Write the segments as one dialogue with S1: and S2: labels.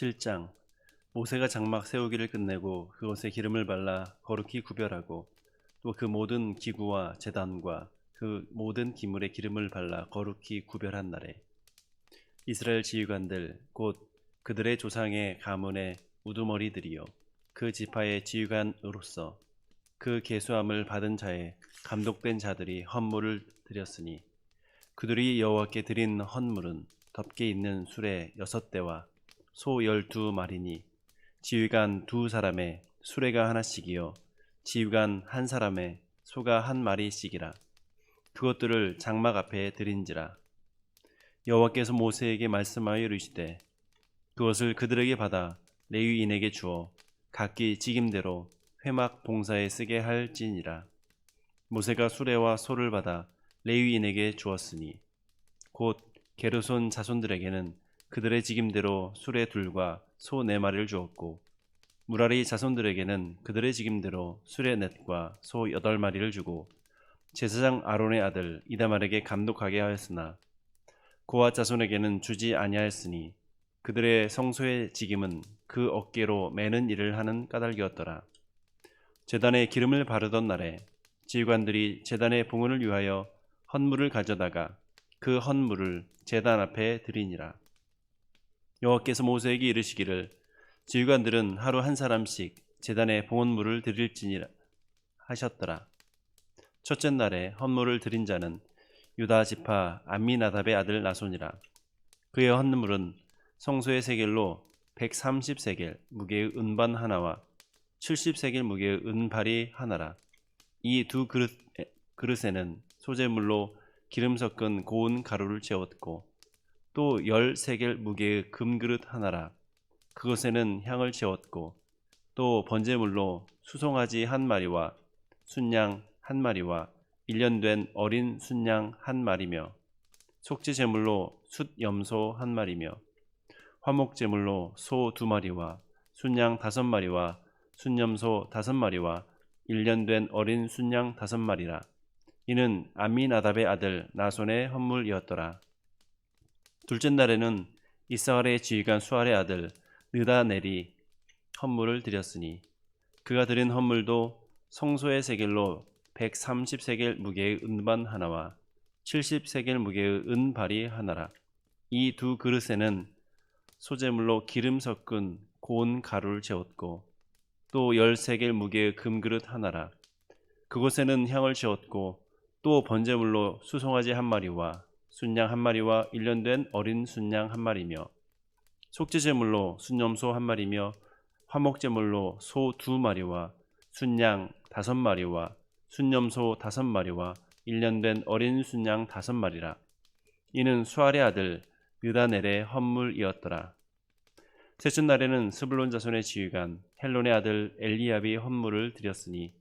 S1: 7장. 모세가 장막 세우기를 끝내고 그것에 기름을 발라 거룩히 구별하고 또 그 모든 기구와 제단과 그 모든 기물에 기름을 발라 거룩히 구별한 날에 이스라엘 지휘관들 곧 그들의 조상의 가문의 우두머리들이요 그 지파의 지휘관으로서 그 계수함을 받은 자의 감독된 자들이 헌물을 드렸으니 그들이 여호와께 드린 헌물은 덮개 있는 수레 6대와 소 12마리니 지휘관 2사람의 수레가 하나씩이요 지휘관 1사람의 소가 1마리씩이라. 그것들을 장막 앞에 드린지라. 여호와께서 모세에게 말씀하여 이르시되 그것을 그들에게 받아 레위인에게 주어 각기 직임대로 회막 봉사에 쓰게 할지니라. 모세가 수레와 소를 받아 레위인에게 주었으니 곧 게르손 자손들에게는 그들의 직임대로 수레 2과 소 4마리를 주었고 무라리 자손들에게는 그들의 직임대로 수레 4과 소 8마리를 주고 제사장 아론의 아들 이다말에게 감독하게 하였으나 고앗 자손에게는 주지 아니하였으니 그들의 성소의 직임은 그 어깨로 매는 일을 하는 까닭이었더라. 제단에 기름을 바르던 날에 지휘관들이 제단의 봉헌을 위하여 헌물을 가져다가 그 헌물을 제단 앞에 드리니라. 여호와께서 모세에게 이르시기를 지휘관들은 하루 1사람씩 제단에 봉헌물을 드릴지니라 하셨더라. 첫째 날에 헌물을 드린 자는 유다 지파 암미나답의 아들 나손이라. 그의 헌물은 성소의 세겔로 130세겔 무게의 은반 하나와 70세겔 무게의 은발이 하나라. 이 2그릇에는 소재물로 기름 섞은 고운 가루를 채웠고 또 10세겔 무게의 금그릇 하나라. 그것에는 향을 채웠고 또 번제물로 수송아지 1마리와 순양 1마리와 1년 된 어린 순양 1마리며 속죄 제물로 숫염소 1마리며 화목 제물로 소 2마리와 순양 5마리와 순염소 5마리와 1년 된 어린 순양 5마리라. 이는 암미나답의 아들 나손의 헌물이었더라. 둘째 날에는 이스라엘의 지휘관 수알의 아들 느다넬이 헌물을 드렸으니 그가 드린 헌물도 성소의 세겔로 130세겔 무게의 은반 하나와 70세겔 무게의 은발이 하나라. 이 2그릇에는 소재물로 기름 섞은 고운 가루를 채웠고 또 10세겔 무게의 금그릇 하나라. 그곳에는 향을 채웠고 또 번제물로 수송아지 1마리와 순양 1마리와 1년 된 어린 순양 1마리며 속죄제물로 순염소 1마리며 화목제물로 소 2마리와 순양 5마리와 순염소 5마리와 1년 된 어린 순양 5마리라. 이는 수알의 아들 느다넬의 헌물이었더라. 셋째 날에는 스불론 자손의 지휘관 헬론의 아들 엘리압이 헌물을 드렸으니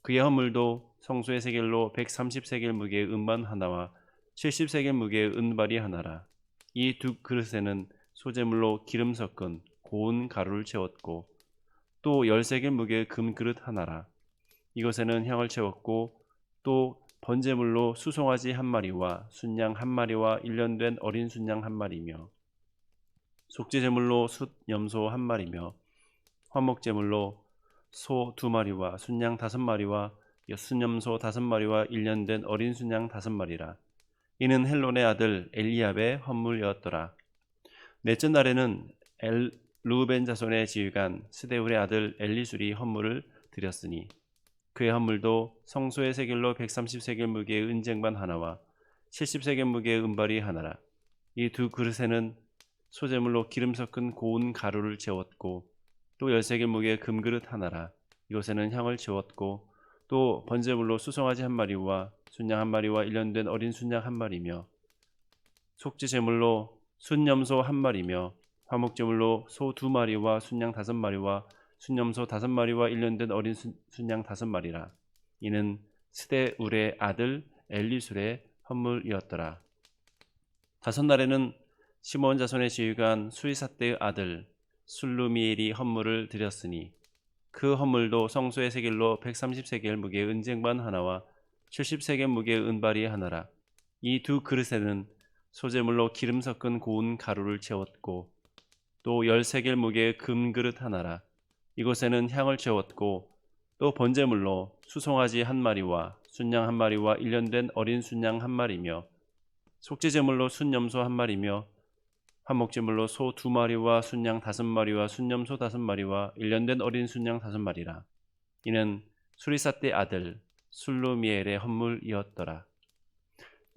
S1: 그의 헌물도 성소의 세겔로 130세겔 무게의 은반 하나와 70세겔 무게의 은발이 하나라. 이 2그릇에는 소재물로 기름 섞은 고운 가루를 채웠고 또 10세겔 무게의 금그릇 하나라. 이것에는 향을 채웠고 또 번제물로 수송아지 1마리와 순양 1마리와 1년 된 어린 순양 1마리며 속죄제물로 숫염소 1마리며 화목제물로 소 2마리와 순양 5마리와 순염소 5마리와 1년 된 어린 순양 5마리라. 이는 헬론의 아들 엘리압의 헌물이었더라. 넷째 날에는 르우벤 자손의 지휘관 스데울의 아들 엘리술이 헌물을 드렸으니 그의 헌물도 성소의 세겔로 130세겔 무게의 은쟁반 하나와 70세겔 무게의 은발이 하나라. 이 2그릇에는 소재물로 기름 섞은 고운 가루를 채웠고 또 10세겔 무게의 금그릇 하나라. 이것에는 향을 채웠고 또 번제물로 수송아지 1마리와 순양 1마리와 1년 된 어린 순양 1마리며 속죄제물로 순염소 1마리며 화목제물로 소 2마리와 순양 5마리와 순염소 5마리와 1년 된 어린 순양 5마리라. 이는 스데울의 아들 엘리술의 헌물이었더라. 다섯 날에는 시므온 자손의 지휘관 수리삿대의 아들 술루미엘이 헌물을 드렸으니 그 헌물도 성소의 세겔로 130세겔 무게의 은쟁반 하나와 70세겔 무게의 은발이 하나라. 이 2그릇에는 소재물로 기름 섞은 고운 가루를 채웠고 또 13겔 무게의 금그릇 하나라. 이곳에는 향을 채웠고 또 번제물로 수송아지 한 마리와 순양 한 마리와 일년된 어린 순양 한 마리며 속죄제물로 순염소 한 마리며 화목제물로 소 2마리와 순양 5마리와 순염소 5마리와 일년된 어린 순양 5마리라. 이는 수리사떼 아들 술루미엘의 헌물이었더라.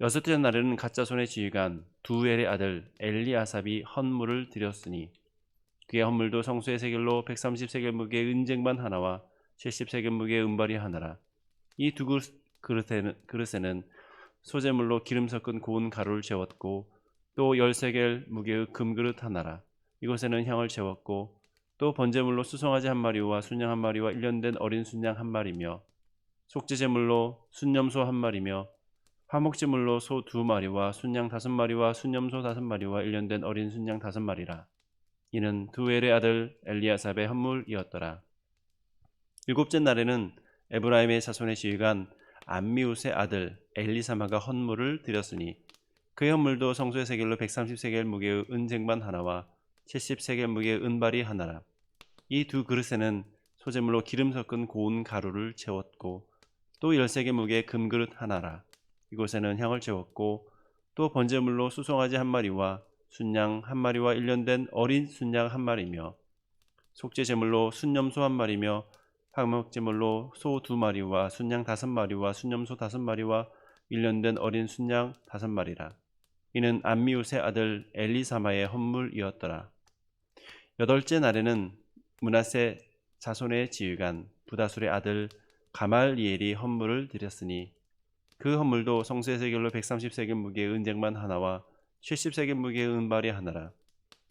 S1: 여섯째 날에는 가짜손의 지휘관 두엘의 아들 엘리아삽이 헌물을 드렸으니 그의 헌물도 성소의 세겔로 130세겔 무게의 은쟁반 하나와 70세겔 무게의 은발이 하나라. 이 두 그릇에는 소재물로 기름 섞은 고운 가루를 채웠고 또 10세겔 무게의 금그릇 하나라. 이곳에는 향을 채웠고 또 번제물로 수송아지 한 마리와 순양 한 마리와 일년된 어린 순양 한 마리며 속죄제물로 순염소 한 마리며 화목제물로 소 2마리와 순양 5마리와 순염소 5마리와 일년된 어린 순양 5마리라. 이는 두엘의 아들 엘리아삽의 헌물이었더라. 일곱째 날에는 에브라임의 자손의 지휘관 암미웃의 아들 엘리사마가 헌물을 드렸으니 그의 헌물도 성소의 세겔로 130세겔 무게의 은쟁반 하나와 70세겔 무게의 은발이 하나라. 이 두 그릇에는 소재물로 기름 섞은 고운 가루를 채웠고 또 10세겔 무게의 금그릇 하나라. 이곳에는 향을 채웠고 또 번제물로 수송아지 한 마리와 순양 한 마리와 일년된 어린 순양 한 마리며 속죄제물로 순염소 한 마리며 화목제물로 소 2마리와 순양 5마리와 순염소 5마리와 일년된 어린 순양 5마리라. 이는 암미웃의 아들 엘리사마의 헌물이었더라. 여덟째 날에는 므낫세 자손의 지휘관 부다술의 아들 가말리엘이 헌물을 드렸으니 그 헌물도 성소의 세겔로 130세겔 무게의 은쟁반 하나와 70세겔 무게의 은발이 하나라.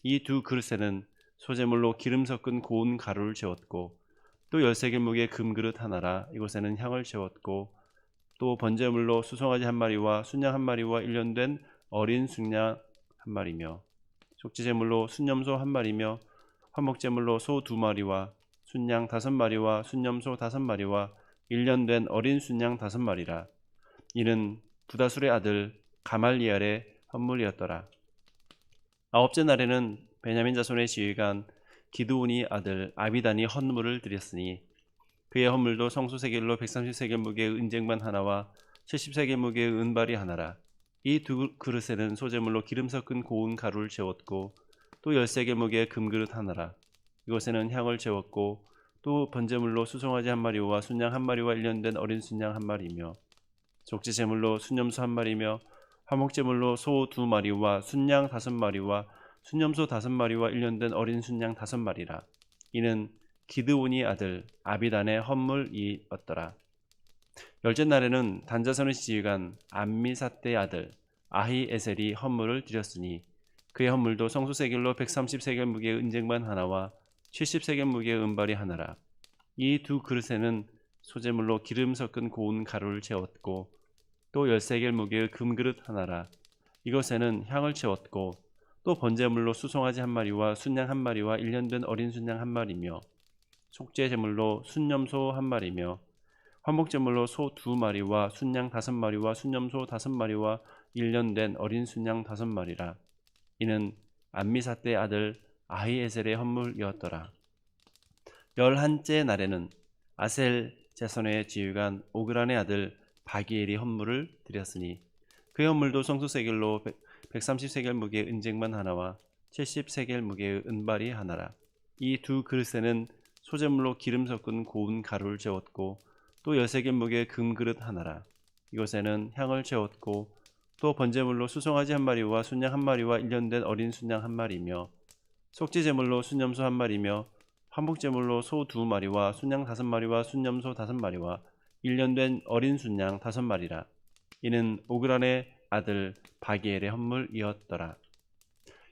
S1: 이 두 그릇에는 소재물로 기름 섞은 고운 가루를 채웠고 또 10세겔 무게의 금그릇 하나라. 이곳에는 향을 채웠고 또 번제물로 수송아지 한 마리와 순양 한 마리와 일년된 어린 순양 한 마리며 속죄제물로 순염소 한 마리며 화목제물로 소 2마리와 순양 5마리와 순염소 5마리와 일년된 어린 순양 5마리라. 이는 부다술의 아들 가말리엘의 헌물이었더라. 아홉째 날에는 베냐민 자손의 지휘관 기드온이 아들 아비단이 헌물을 드렸으니 그의 헌물도 성소 세겔로 130세겔 무게의 은쟁반 하나와 70세겔 무게의 은발이 하나라. 이 두 그릇에는 소재물로 기름 섞은 고운 가루를 채웠고 또 10세겔 무게의 금그릇 하나라. 이곳에는 향을 채웠고 또 번제물로 수송아지 한 마리와 순양 한 마리와 일년된 어린 순양 한 마리며 속죄제물로 순염소 한 마리며 화목제물로 소 2마리와 순양 5마리와 순염소 5마리와 일년된 어린 순양 5마리라. 이는 기드온이 아들 아비단의 헌물이었더라. 열째 날에는 단자손의 지휘관 암미사떼의 아들 아히에셀이 헌물을 드렸으니 그의 헌물도 성소 세겔로 130세겔 무게의 은쟁반 하나와 70세겔 무게의 은발이 하나라. 이 두 그릇에는 소재물로 기름 섞은 고운 가루를 채웠고 또 10세겔 무게의 금그릇 하나라. 이것에는 향을 채웠고 또 번제물로 수송아지 한 마리와 순양 한 마리와 일년된 어린 순양 한 마리며 속죄제물로 순염소 한 마리며 화목제물로 소 2마리와 순양 5마리와 순염소 5마리와 일년된 어린 순양 5마리라. 이는 암미사떼의 아들 아히에셀의 헌물이었더라. 11째 날에는 아셀 자손의 지휘관 오그란의 아들 바기엘이 헌물을 드렸으니 그의 헌물도 성소 세겔로 130세겔 무게의 은쟁반 하나와 70세겔 무게의 은발이 하나라. 이 두 그릇에는 소재물로 기름 섞은 고운 가루를 채웠고 또 10세겔 무게의 금그릇 하나라. 이곳에는 향을 채웠고 또 번제물로 수송아지 한 마리와 순양 한 마리와 일년된 어린 순양 한 마리며 속죄제물로 순염소 한 마리며 화목제물로 소 2마리와 순양 5마리와 순염소 5마리와 일년된 어린 순양 5마리라. 이는 오그란의 아들 바기엘의 헌물이었더라.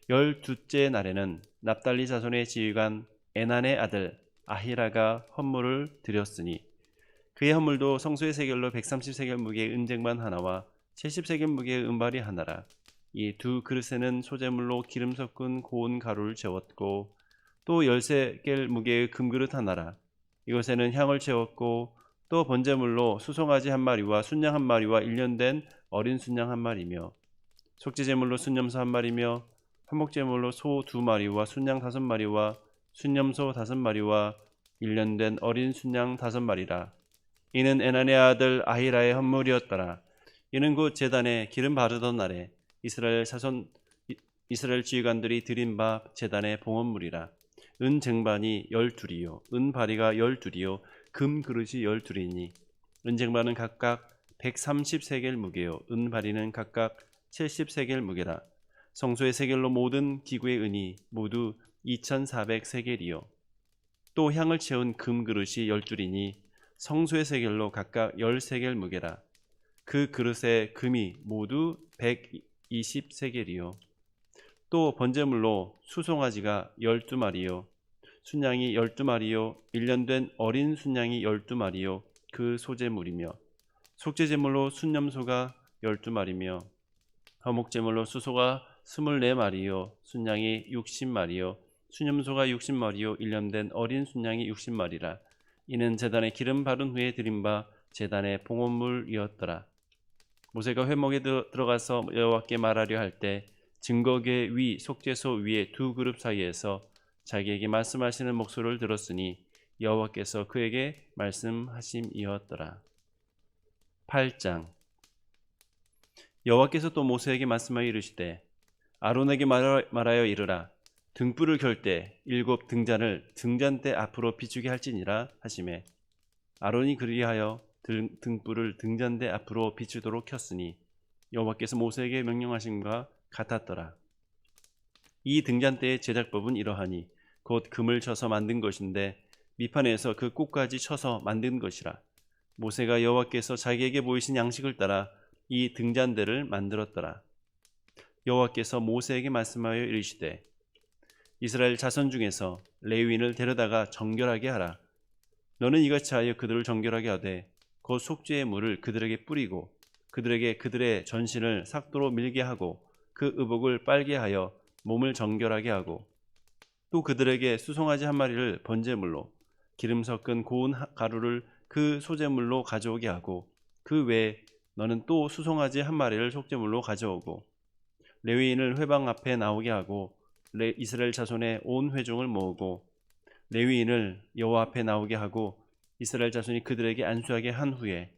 S1: 12째 날에는 납달리 자손의 지휘관 에난의 아들 아히라가 헌물을 드렸으니 그의 헌물도 성소의 세겔로 130세겔 무게의 은쟁반 하나와 70세겔 무게의 은발이 하나라. 이 두 그릇에는 소재물로 기름 섞은 고운 가루를 채웠고 또 10세겔 무게의 금그릇 하나라. 이것에는 향을 채웠고 또 번제물로 수송아지 한 마리와 순양 한 마리와 일년된 어린 순양 한 마리며 속죄제물로 순염소 한 마리며 화목제물로 소 2마리와 순양 5마리와 순염소 5마리와 1년 된 어린 순양 5마리라. 이는 에난의 아들 아히라의 헌물이었더라. 이는 곧 제단에 기름 바르던 날에 이스라엘 지휘관들이 드린 바 제단의 봉헌물이라. 은 쟁반이 12이요 은 바리가 12이요 금 그릇이 12이니 은 쟁반은 각각 130세겔 무게요 은 바리는 각각 70세겔 무게라. 성소의 세겔로 모든 기구의 은이 모두 2400세겔이요 또 향을 채운 금 그릇이 10줄이니 성소의 세겔로 각각 10세겔 무게라. 그 그릇의 금이 모두 120세겔이요 또 번제물로 수송아지가 12마리요 순양이 12마리요 1년 된 어린 순양이 12마리요 그 소제물이며 속죄제물로 순염소가 12마리며 화목제물로 수소가 24마리요 순양이 60마리요 순염소가 60마리요 1년 된 어린 순양이 60마리라. 이는 제단에 기름 바른 후에 드린 바 제단의 봉헌물이었더라. 모세가 회막에 들어가서 여호와께 말하려 할 때 증거궤 위 속죄소 위에 두 그룹 사이에서 자기에게 말씀하시는 목소리를 들었으니 여호와께서 그에게 말씀하심이었더라. 8장. 여호와께서 또 모세에게 말씀하여 이르시되 아론에게 말하여 이르라. 등불을 켤 때 7 등잔을 등잔대 앞으로 비추게 할지니라 하시매 아론이 그리하여 등불을 등잔대 앞으로 비추도록 켰으니 여호와께서 모세에게 명령하심과 같았더라. 이 등잔대의 제작법은 이러하니 곧 금을 쳐서 만든 것인데 밑판에서 그 꼭까지 쳐서 만든 것이라. 모세가 여호와께서 자기에게 보이신 양식을 따라 이 등잔대를 만들었더라. 여호와께서 모세에게 말씀하여 이르시되 이스라엘 자손 중에서 레위인을 데려다가 정결하게 하라. 너는 이같이 하여 그들을 정결하게 하되 곧 속죄의 물을 그들에게 뿌리고 그들에게 그들의 전신을 삭도로 밀게 하고 그 의복을 빨게 하여 몸을 정결하게 하고 또 그들에게 수송아지 1마리를 번제물로 기름 섞은 고운 가루를 그 소제물로 가져오게 하고 그 외에 너는 또 수송아지 1마리를 속죄물로 가져오고 레위인을 회방 앞에 나오게 하고 이스라엘 자손의 온 회중을 모으고 레위인을 여호와 앞에 나오게 하고 이스라엘 자손이 그들에게 안수하게 한 후에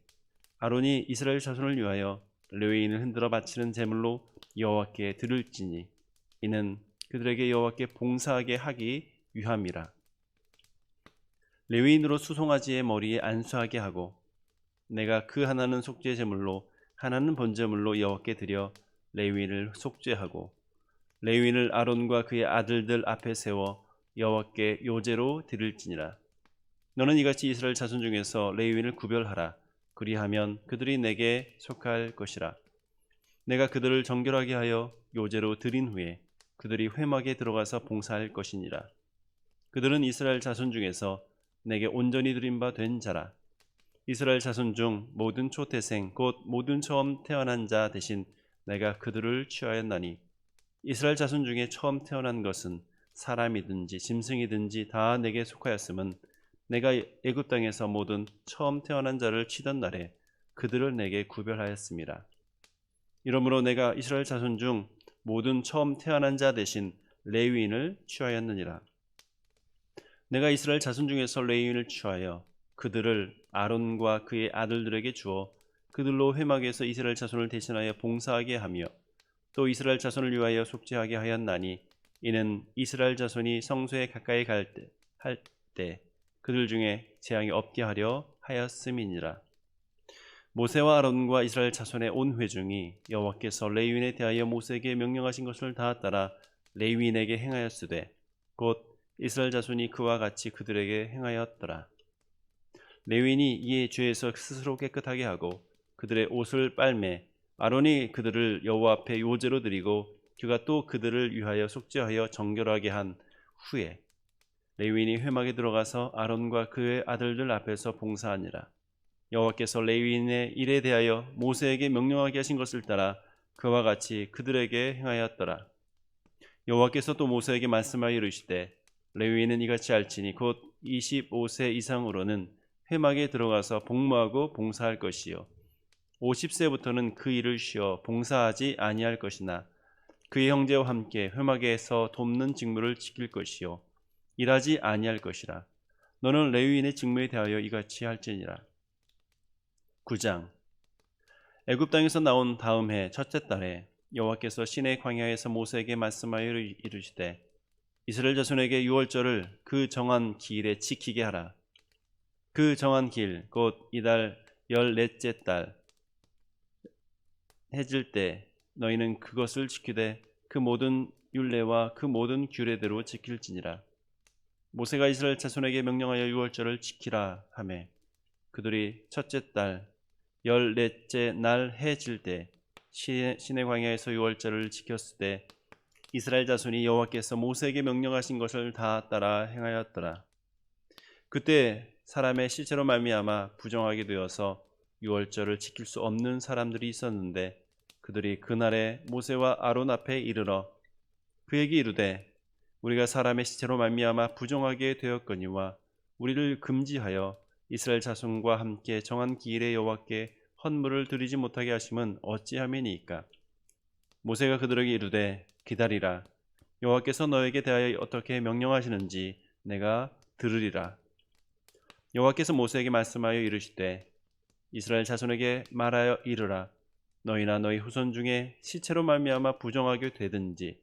S1: 아론이 이스라엘 자손을 위하여 레위인을 흔들어 바치는 제물로 여호와께 드릴지니 이는 그들에게 여호와께 봉사하게 하기 위함이라. 레위인으로 수송아지의 머리에 안수하게 하고 내가 그 하나는 속죄 제물로 하나는 번제물로 여호와께 드려 레위인을 속죄하고 레위인을 아론과 그의 아들들 앞에 세워 여호와께 요제로 드릴지니라. 너는 이같이 이스라엘 자손 중에서 레위인을 구별하라. 그리하면 그들이 내게 속할 것이라. 내가 그들을 정결하게 하여 요제로 드린 후에 그들이 회막에 들어가서 봉사할 것이니라. 그들은 이스라엘 자손 중에서 내게 온전히 드린 바 된 자라. 이스라엘 자손 중 모든 초태생 곧 모든 처음 태어난 자 대신 내가 그들을 취하였나니 이스라엘 자손 중에 처음 태어난 것은 사람이든지 짐승이든지 다 내게 속하였음은 내가 애굽 땅에서 모든 처음 태어난 자를 치던 날에 그들을 내게 구별하였습니다. 이러므로 내가 이스라엘 자손 중 모든 처음 태어난 자 대신 레위인을 취하였느니라. 내가 이스라엘 자손 중에서 레위인을 취하여 그들을 아론과 그의 아들들에게 주어 그들로 회막에서 이스라엘 자손을 대신하여 봉사하게 하며 또 이스라엘 자손을 위하여 속죄하게 하였나니 이는 이스라엘 자손이 성소에 가까이 할 때 그들 중에 재앙이 없게 하려 하였음이니라. 모세와 아론과 이스라엘 자손의 온 회중이 여호와께서 레위인에 대하여 모세에게 명령하신 것을 다 따라 레위인에게 행하였으되 곧 이스라엘 자손이 그와 같이 그들에게 행하였더라. 레위인이 이에 죄에서 스스로 깨끗하게 하고 그들의 옷을 빨매 아론이 그들을 여호와 앞에 요제로 드리고 그가 또 그들을 위하여 속죄하여 정결하게 한 후에 레위인이 회막에 들어가서 아론과 그의 아들들 앞에서 봉사하니라. 여호와께서 레위인의 일에 대하여 모세에게 명령하게 하신 것을 따라 그와 같이 그들에게 행하였더라. 여호와께서 또 모세에게 말씀하여 이르시되 레위인은 이같이 할지니 곧 25세 이상으로는 회막에 들어가서 복무하고 봉사할 것이요 50세부터는 그 일을 쉬어 봉사하지 아니할 것이나 그의 형제와 함께 회막에서 돕는 직무를 지킬 것이요 일하지 아니할 것이라. 너는 레위인의 직무에 대하여 이같이 할지니라. 9장. 애굽 땅에서 나온 다음 해 첫째 달에 여호와께서 시내 광야에서 모세에게 말씀하여 이르시되 이스라엘 자손에게 유월절을 그 정한 기일에 지키게 하라. 그 정한 기일 곧 이달 14째 달 해질 때 너희는 그것을 지키되 그 모든 율례와 그 모든 규례대로 지킬지니라. 모세가 이스라엘 자손에게 명령하여 유월절을 지키라 하매 그들이 첫째 달 14째 날 해질 때 시내 광야에서 유월절을 지켰을 때 이스라엘 자손이 여호와께서 모세에게 명령하신 것을 다 따라 행하였더라. 그때 사람의 실체로 말미암아 부정하게 되어서 유월절을 지킬 수 없는 사람들이 있었는데 그들이 그날에 모세와 아론 앞에 이르러 그에게 이르되 우리가 사람의 시체로 말미암아 부정하게 되었거니와 우리를 금지하여 이스라엘 자손과 함께 정한 기일에 여호와께 헌물을 드리지 못하게 하심은 어찌함이니이까. 모세가 그들에게 이르되 기다리라. 여호와께서 너에게 대하여 어떻게 명령하시는지 내가 들으리라. 여호와께서 모세에게 말씀하여 이르시되 이스라엘 자손에게 말하여 이르라. 너희나 너희 후손 중에 시체로 말미암아 부정하게 되든지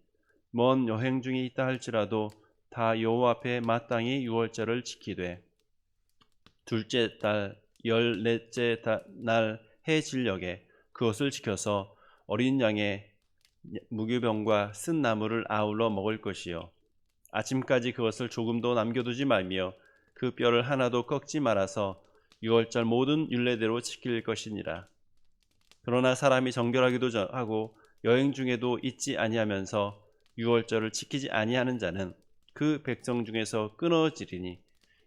S1: 먼 여행 중에 있다 할지라도 다 여호와 앞에 마땅히 유월절을 지키되 둘째 달 14째 날 해질녘에 그것을 지켜서 어린 양의 무교병과 쓴 나물을 아울러 먹을 것이요 아침까지 그것을 조금도 남겨두지 말며 그 뼈를 하나도 꺾지 말아서 유월절 모든 율례대로 지킬 것이니라. 그러나 사람이 정결하기도 하고 여행 중에도 잊지 아니하면서 유월절을 지키지 아니하는 자는 그 백성 중에서 끊어지리니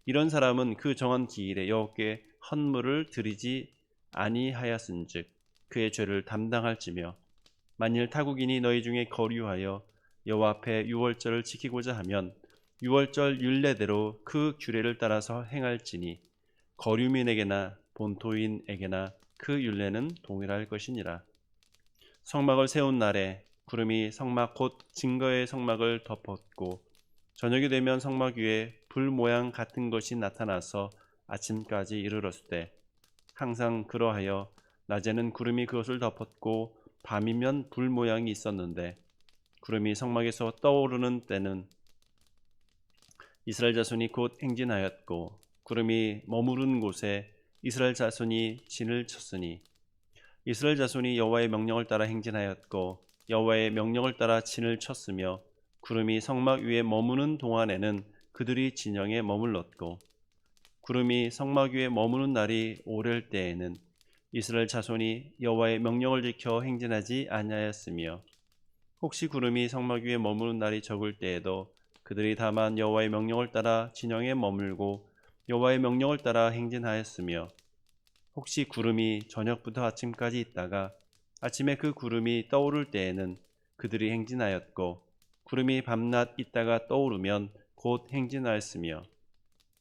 S1: 이런 사람은 그 정한 기일에 여호와께 헌물을 드리지 아니하였은즉 그의 죄를 담당할지며 만일 타국인이 너희 중에 거류하여 여호와 앞에 유월절을 지키고자 하면 유월절 율례대로 그 규례를 따라서 행할지니 거류민에게나 본토인에게나 그 율례는 동일할 것이니라. 성막을 세운 날에 구름이 성막 곧 증거의 성막을 덮었고 저녁이 되면 성막 위에 불 모양 같은 것이 나타나서 아침까지 이르렀을 때 항상 그러하여 낮에는 구름이 그것을 덮었고 밤이면 불 모양이 있었는데 구름이 성막에서 떠오르는 때는 이스라엘 자손이 곧 행진하였고 구름이 머무른 곳에 이스라엘 자손이 진을 쳤으니 이스라엘 자손이 여호와의 명령을 따라 행진하였고 여호와의 명령을 따라 진을 쳤으며 구름이 성막 위에 머무는 동안에는 그들이 진영에 머물렀고 구름이 성막 위에 머무는 날이 오랠 때에는 이스라엘 자손이 여호와의 명령을 지켜 행진하지 아니하였으며 혹시 구름이 성막 위에 머무는 날이 적을 때에도 그들이 다만 여호와의 명령을 따라 진영에 머물고 여호와의 명령을 따라 행진하였으며 혹시 구름이 저녁부터 아침까지 있다가 아침에 그 구름이 떠오를 때에는 그들이 행진하였고 구름이 밤낮 있다가 떠오르면 곧 행진하였으며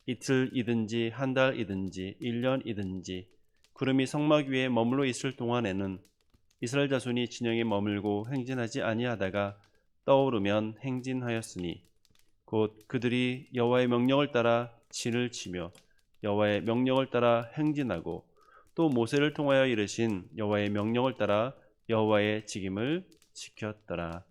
S1: 이틀이든지 한 달이든지 1년이든지 구름이 성막 위에 머물러 있을 동안에는 이스라엘 자손이 진영에 머물고 행진하지 아니하다가 떠오르면 행진하였으니 곧 그들이 여호와의 명령을 따라 진을 치며 여호와의 명령을 따라 행진하고 또 모세를 통하여 이르신 여호와의 명령을 따라 여호와의 직임을 지켰더라.